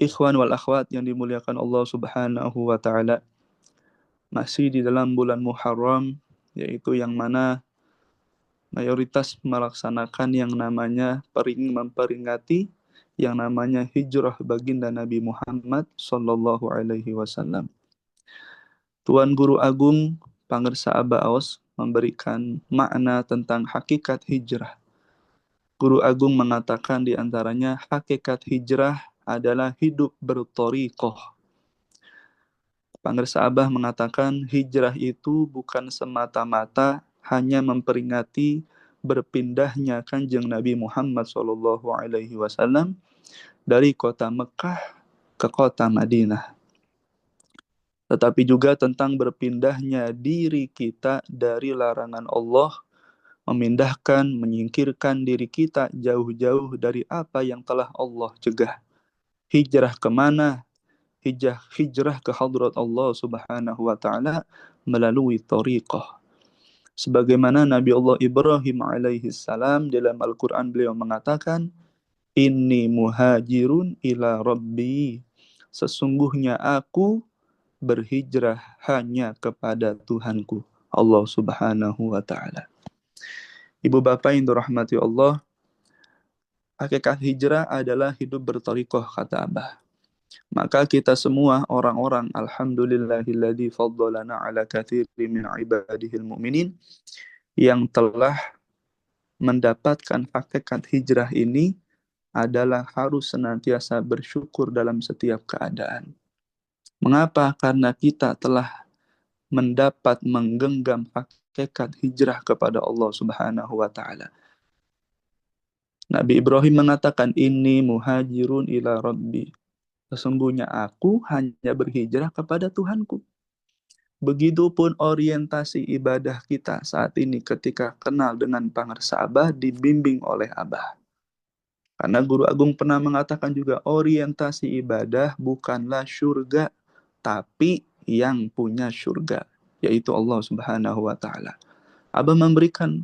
Ikhwan wal akhwat yang dimuliakan Allah Subhanahu wa taala, masih di dalam bulan Muharram, yaitu yang mana mayoritas melaksanakan yang namanya memperingati yang namanya hijrah baginda Nabi Muhammad sallallahu alaihi wasallam. Tuan Guru Agung Pangersa Abaos memberikan makna tentang hakikat hijrah. Guru Agung mengatakan di antaranya hakikat hijrah adalah hidup berthariqah. Pangersa Abah mengatakan hijrah itu bukan semata-mata hanya memperingati berpindahnya Kanjeng Nabi Muhammad SAW dari kota Mekah ke kota Madinah, tetapi juga tentang berpindahnya diri kita dari larangan Allah, memindahkan, menyingkirkan diri kita jauh-jauh dari apa yang telah Allah cegah. Hijrah kemana? Hijrah ke hadrat Allah Subhanahu wa taala melalui thariqah. Sebagaimana Nabi Allah Ibrahim alaihi salam dalam Al-Qur'an beliau mengatakan, "Inni muhajirun ila rabbi." Sesungguhnya aku berhijrah hanya kepada Tuhanku, Allah Subhanahu wa taala. Ibu bapak yang dirahmati Allah, hakikat hijrah adalah hidup berthariqah kata Abah. Maka kita semua orang-orang alhamdulillahilladzi faddalana ala katsirin min ibadihil mu'minin yang telah mendapatkan hakikat hijrah ini adalah harus senantiasa bersyukur dalam setiap keadaan. Mengapa? Karena kita telah mendapat menggenggam hakikat hijrah kepada Allah Subhanahu wa taala. Nabi Ibrahim mengatakan, "Inni muhajirun ila rabbi." Sesungguhnya aku hanya berhijrah kepada Tuhanku. Begitupun orientasi ibadah kita saat ini ketika kenal dengan Pangersa Abah dibimbing oleh Abah. Karena Guru Agung pernah mengatakan juga orientasi ibadah bukanlah surga, tapi yang punya surga, yaitu Allah Subhanahu wa taala. Abah memberikan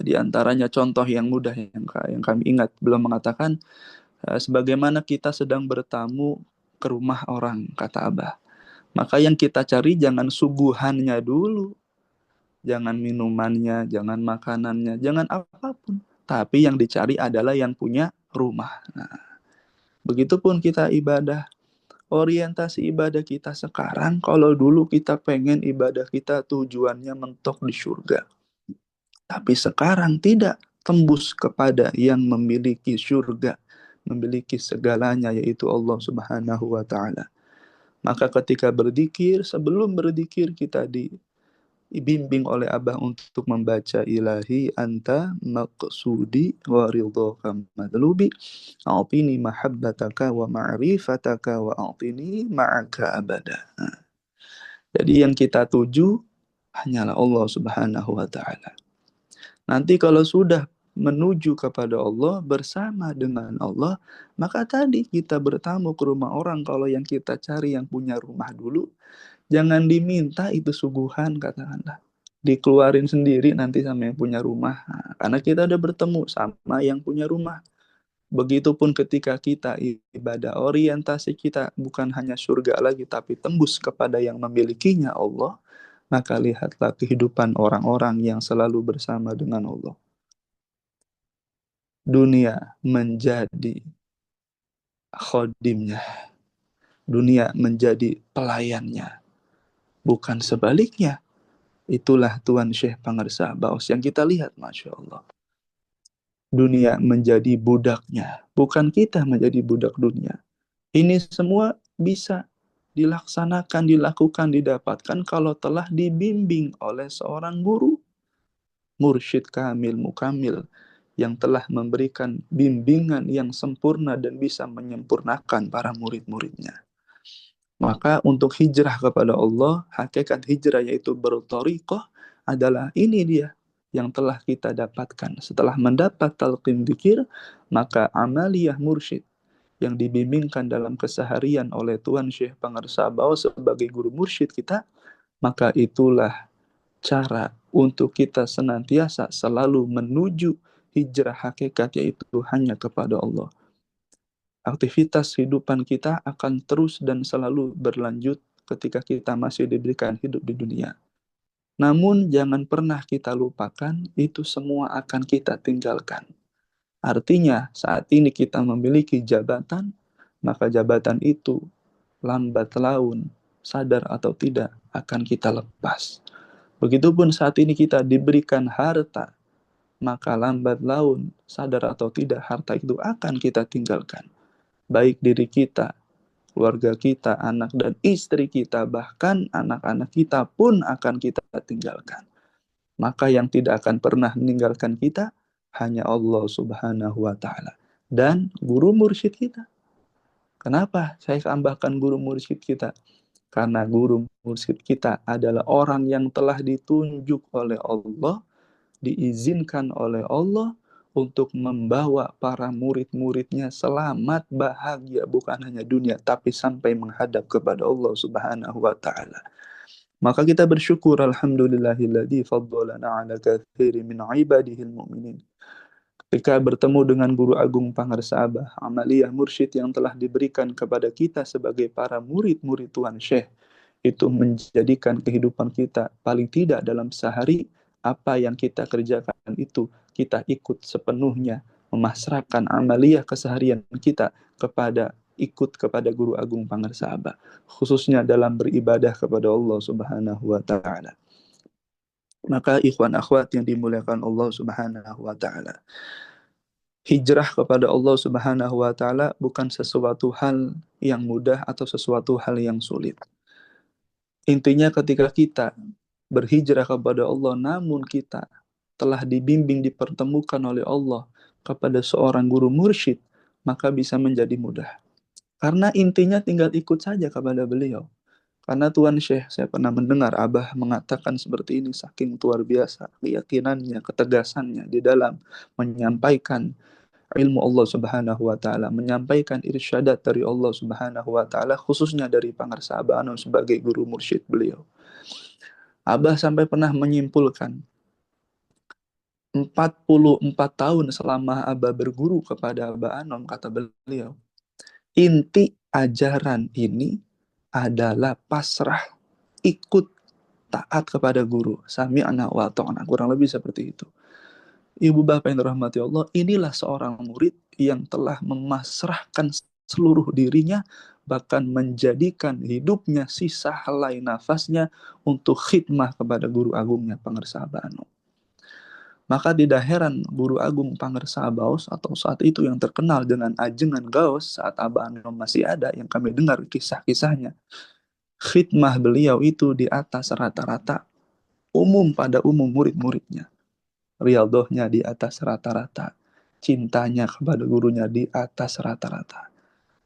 di antaranya contoh yang mudah yang kami ingat, belum mengatakan sebagaimana kita sedang bertamu ke rumah orang, kata Abah. Maka yang kita cari jangan suguhannya dulu, jangan minumannya, jangan makanannya, jangan apapun. Tapi yang dicari adalah yang punya rumah. Nah, begitupun kita ibadah. Orientasi ibadah kita sekarang, kalau dulu kita pengen ibadah kita tujuannya mentok di surga. Tapi sekarang tidak, tembus kepada yang memiliki surga, memiliki segalanya, yaitu Allah Subhanahu wa taala. Maka ketika berzikir, sebelum berzikir kita dibimbing oleh Abah untuk membaca ilahi anta maqsudi wa ridhaka madlubi a'tini mahabbataka wa ma'rifataka wa a'tini ma'aka abada. Jadi yang kita tuju hanyalah Allah Subhanahu wa taala. Nanti kalau sudah menuju kepada Allah, bersama dengan Allah, maka tadi kita bertamu ke rumah orang, kalau yang kita cari yang punya rumah dulu, jangan diminta itu suguhan, katakanlah. Dikeluarin sendiri nanti sama yang punya rumah. Nah, karena kita udah bertemu sama yang punya rumah. Begitupun ketika kita ibadah, orientasi kita bukan hanya surga lagi, tapi tembus kepada yang memilikinya Allah, maka lihatlah kehidupan orang-orang yang selalu bersama dengan Allah. Dunia menjadi khodimnya, dunia menjadi pelayannya, bukan sebaliknya. Itulah Tuan Syekh Pangersa Baos yang kita lihat, Masya Allah. Dunia menjadi budaknya, bukan kita menjadi budak dunia. Ini semua bisa dilaksanakan, dilakukan, didapatkan kalau telah dibimbing oleh seorang guru, mursyid kamil, mukamil, yang telah memberikan bimbingan yang sempurna dan bisa menyempurnakan para murid-muridnya. Maka untuk hijrah kepada Allah, hakikat hijrah yaitu berthariqah adalah ini dia yang telah kita dapatkan. Setelah mendapat talqin dzikir, maka amaliyah mursyid yang dibimbingkan dalam keseharian oleh Tuan Syekh Pangersa Baos sebagai guru mursyid kita, maka itulah cara untuk kita senantiasa selalu menuju hijrah hakikat, yaitu hanya kepada Allah. Aktivitas kehidupan kita akan terus dan selalu berlanjut ketika kita masih diberikan hidup di dunia. Namun jangan pernah kita lupakan, itu semua akan kita tinggalkan. Artinya saat ini kita memiliki jabatan, maka jabatan itu lambat laun, sadar atau tidak, akan kita lepas. Begitupun saat ini kita diberikan harta, maka lambat laun, sadar atau tidak, harta itu akan kita tinggalkan. Baik diri kita, keluarga kita, anak dan istri kita, bahkan anak-anak kita pun akan kita tinggalkan. Maka yang tidak akan pernah meninggalkan kita hanya Allah Subhanahu wa Ta'ala dan guru mursyid kita. Kenapa saya tambahkan guru mursyid kita? Karena guru mursyid kita adalah orang yang telah ditunjuk oleh Allah, diizinkan oleh Allah untuk membawa para murid-muridnya selamat bahagia, bukan hanya dunia tapi sampai menghadap kepada Allah Subhanahu wa Ta'ala. Maka kita bersyukur, alhamdulillahilladzi faddalana ala katsirin min ibadihil mu'minin. Ketika bertemu dengan Guru Agung Pangarsabah, amaliyah mursyid yang telah diberikan kepada kita sebagai para murid-murid Tuan Syekh, itu menjadikan kehidupan kita paling tidak dalam sehari, apa yang kita kerjakan itu kita ikut sepenuhnya, memasrahkan amaliyah keseharian kita ikut kepada Guru Agung Pangarsabah, khususnya dalam beribadah kepada Allah Subhanahu wa Ta'ala. Maka ikhwan akhwat yang dimuliakan Allah Subhanahu wa Ta'ala, hijrah kepada Allah Subhanahu wa Ta'ala bukan sesuatu hal yang mudah atau sesuatu hal yang sulit. Intinya ketika kita berhijrah kepada Allah, namun kita telah dibimbing, dipertemukan oleh Allah kepada seorang guru mursyid, maka bisa menjadi mudah. Karena intinya tinggal ikut saja kepada beliau. Karena Tuan Syekh, saya pernah mendengar Abah mengatakan seperti ini, saking luar biasa keyakinannya, ketegasannya di dalam menyampaikan ilmu Allah Subhanahu wa Ta'ala, menyampaikan irsyadat dari Allah Subhanahu wa Ta'ala, khususnya dari Pangarsabah Anom sebagai guru mursyid beliau. Abah sampai pernah menyimpulkan 44 tahun selama Abah berguru kepada Abah Anom, kata beliau, inti ajaran ini adalah pasrah, ikut, taat kepada guru. Sami'na wa ta'na, kurang lebih seperti itu. Ibu bapak yang dirahmati Allah, inilah seorang murid yang telah memasrahkan seluruh dirinya, bahkan menjadikan hidupnya sisa helai nafasnya untuk khidmah kepada guru agungnya Pangarsabah Anom. Maka tidak heran Guru Agung Pangarsabah atau saat itu yang terkenal dengan ajengan Gaos saat Abah Anom masih ada, yang kami dengar kisah-kisahnya, khidmah beliau itu di atas rata-rata umum pada umum murid-muridnya. Riyadhahnya di atas rata-rata. Cintanya kepada gurunya di atas rata-rata.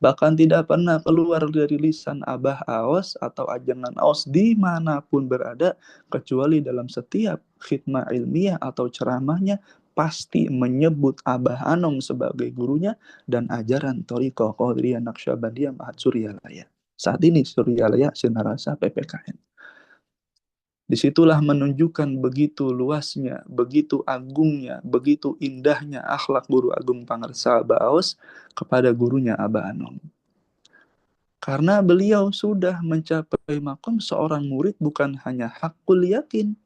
Bahkan tidak pernah keluar dari lisan Abah Aos atau ajangan Aos dimanapun berada, kecuali dalam setiap khidmah ilmiah atau ceramahnya pasti menyebut Abah Anom sebagai gurunya dan ajaran Thariqah Qadiriyah Naqsyabandiyah Mahat Suryalaya. Saat ini Suryalaya Sinarasa PPKN. Disitulah menunjukkan begitu luasnya, begitu agungnya, begitu indahnya akhlak Guru Agung Pangarsabah Aos kepada gurunya Abah Anom. Karena beliau sudah mencapai makom seorang murid bukan hanya hakul yakin,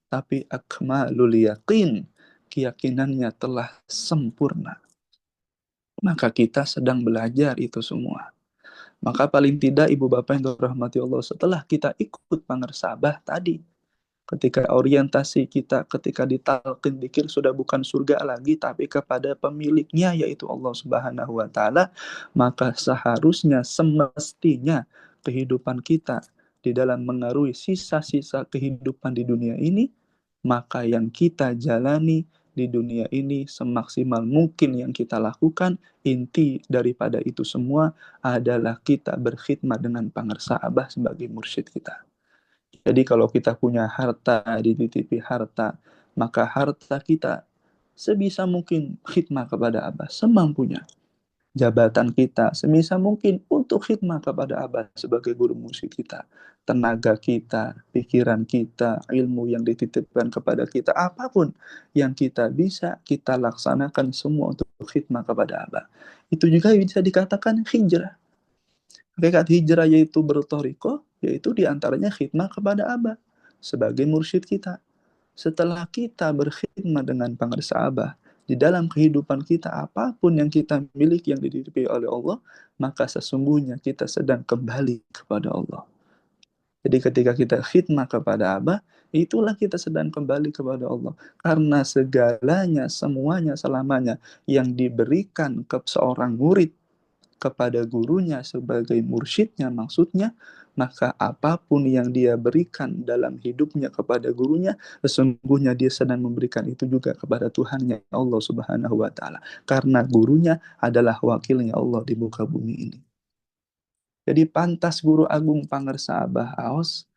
tapi akmalul yakin, keyakinannya telah sempurna. Maka kita sedang belajar itu semua. Maka paling tidak ibu bapak yang dirahmati Allah, setelah kita ikut Pangarsabah tadi, ketika orientasi kita, ketika ditalqin dzikir sudah bukan surga lagi, tapi kepada pemiliknya yaitu Allah Subhanahu wa Ta'ala, maka seharusnya semestinya kehidupan kita di dalam mengarungi sisa-sisa kehidupan di dunia ini, maka yang kita jalani di dunia ini semaksimal mungkin yang kita lakukan, inti daripada itu semua adalah kita berkhidmat dengan Pangarsabah sebagai mursyid kita. Jadi kalau kita punya harta, dititipi harta, maka harta kita sebisa mungkin khidmah kepada Abah, semampunya. jabatan kita, semisal mungkin untuk khidmah kepada Abah sebagai guru musik kita, tenaga kita, pikiran kita, ilmu yang dititipkan kepada kita, apapun yang kita bisa, kita laksanakan semua untuk khidmah kepada Abah. Itu juga bisa dikatakan hijrah. Hakikat hijrah yaitu bertoriko, yaitu diantaranya khidmah kepada Abah sebagai mursyid kita. Setelah kita berkhidmat dengan pangarsa Abah, di dalam kehidupan kita, apapun yang kita miliki yang dititipi oleh Allah, maka sesungguhnya kita sedang kembali kepada Allah. Jadi ketika kita khidmat kepada Abah, itulah kita sedang kembali kepada Allah. Karena segalanya, semuanya, selamanya yang diberikan ke seorang murid kepada gurunya sebagai mursyidnya maksudnya, maka apapun yang dia berikan dalam hidupnya kepada gurunya, sesungguhnya dia sedang memberikan itu juga kepada Tuhannya Allah Subhanahu wa taala. Karena gurunya adalah wakilnya Allah di muka bumi ini. Jadi pantas guru agung pangarsa Abah Aos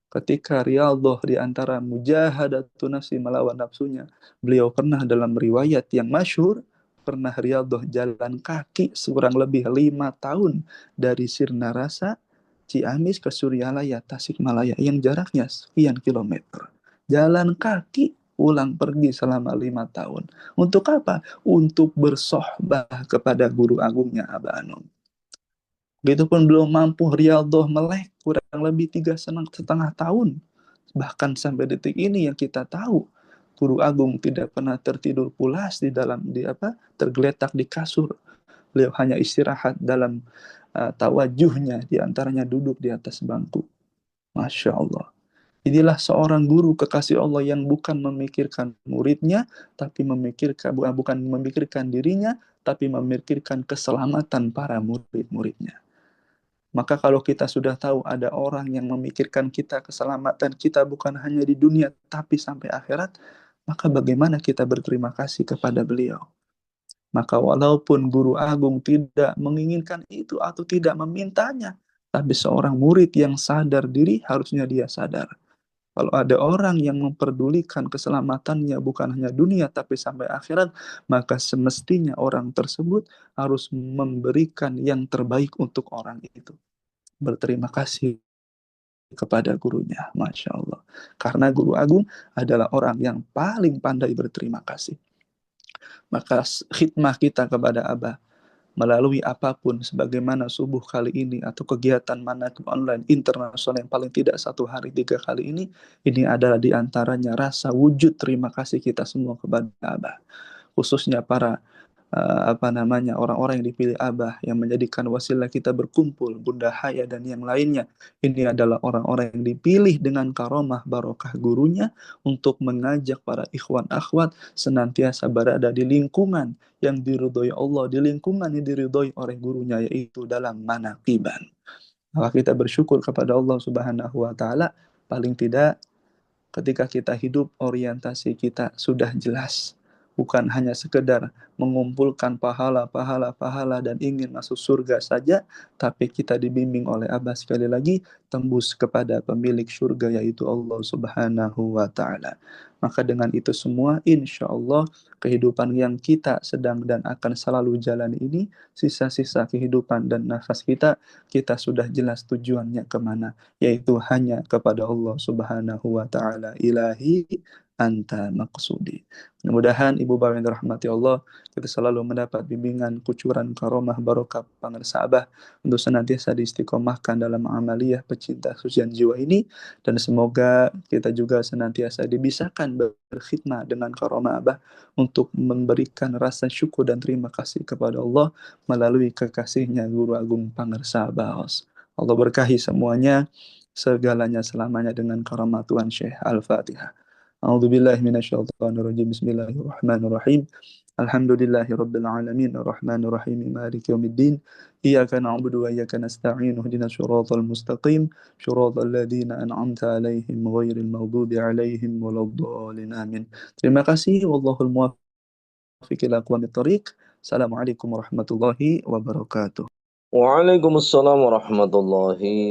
ketika Riyadhah di antara mujahadatu nafsi melawan nafsunya, beliau pernah dalam riwayat yang masyhur pernah Riyadhah jalan kaki kurang lebih 5 tahun dari Sirna Rasa, Ciamis ke Suryalaya, Tasikmalaya yang jaraknya sekian kilometer. Jalan kaki pulang pergi selama 5 tahun. Untuk apa? Untuk bersohbah kepada guru agungnya Abah Anom. Begitupun belum mampu Riyadhah melek kurang lebih 3,5 tahun. Bahkan sampai detik ini yang kita tahu, Guru Agung tidak pernah tertidur pulas tergeletak di kasur. Beliau hanya istirahat dalam tawajuhnya, di antaranya duduk di atas bangku. Masya Allah. Inilah seorang guru kekasih Allah yang bukan memikirkan muridnya, tapi bukan memikirkan dirinya, tapi memikirkan keselamatan para murid-muridnya. Maka kalau kita sudah tahu ada orang yang memikirkan kita, keselamatan kita bukan hanya di dunia, tapi sampai akhirat, maka bagaimana kita berterima kasih kepada beliau? Maka walaupun guru agung tidak menginginkan itu atau tidak memintanya, tapi seorang murid yang sadar diri harusnya dia sadar. Kalau ada orang yang memperdulikan keselamatannya bukan hanya dunia tapi sampai akhirat, maka semestinya orang tersebut harus memberikan yang terbaik untuk orang itu. Berterima kasih kepada gurunya, Masya Allah. Karena guru agung adalah orang yang paling pandai berterima kasih. Maka khidmah kita kepada Abah melalui apapun, sebagaimana subuh kali ini atau kegiatan manaqib online internasional yang paling tidak 1 hari 3 kali ini adalah diantaranya rasa wujud terima kasih kita semua kepada Abah. Khususnya para orang-orang yang dipilih Abah yang menjadikan wasilah kita berkumpul, Bunda Haya dan yang lainnya. Ini adalah orang-orang yang dipilih dengan karomah barokah gurunya untuk mengajak para ikhwan akhwat senantiasa berada di lingkungan yang diridhoi Allah, di lingkungan yang diridhoi oleh gurunya, yaitu dalam manaqiban. Maka kita bersyukur kepada Allah Subhanahu wa taala, paling tidak ketika kita hidup orientasi kita sudah jelas, bukan hanya sekedar mengumpulkan pahala dan ingin masuk surga saja, tapi kita dibimbing oleh Abah sekali lagi tembus kepada pemilik surga yaitu Allah Subhanahu wa taala. Maka dengan itu semua insya Allah kehidupan yang kita sedang dan akan selalu jalani ini, sisa-sisa kehidupan dan nafas kita sudah jelas tujuannya kemana, yaitu hanya kepada Allah Subhanahu wa taala. Ilahi anta maqsudi. Mudah-mudahan Ibu Bapak yang dirahmati Allah, kita selalu mendapat bimbingan, kucuran, karomah, barokah, pangarsa Abah untuk senantiasa diistiqomahkan dalam amaliyah pecinta kesucian jiwa ini, dan semoga kita juga senantiasa dibisahkan berkhidmat dengan karomah Abah untuk memberikan rasa syukur dan terima kasih kepada Allah melalui kekasihnya Guru Agung Pangarsa Abah. Allah berkahi semuanya, segalanya selamanya dengan karamah Tuhan Syekh. Al-Fatihah. A'udzubillahi minasyaitonirrajim. Bismillahirrahmanirrahim. Alhamdulillahi rabbil alamin arrahmanir rahim maliki yaumiddin. Iyyaka na'budu wa iyyaka nasta'in ihdinas siratal mustaqim siratal ladzina an'amta 'alaihim ghairil maghdubi 'alaihim waladdallin. Amin. Terima kasih. Wallahul muwaffiq ila aqwamit thoriq. Assalamualaikum warahmatullahi wabarakatuh. Waalaikumsalam warahmatullahi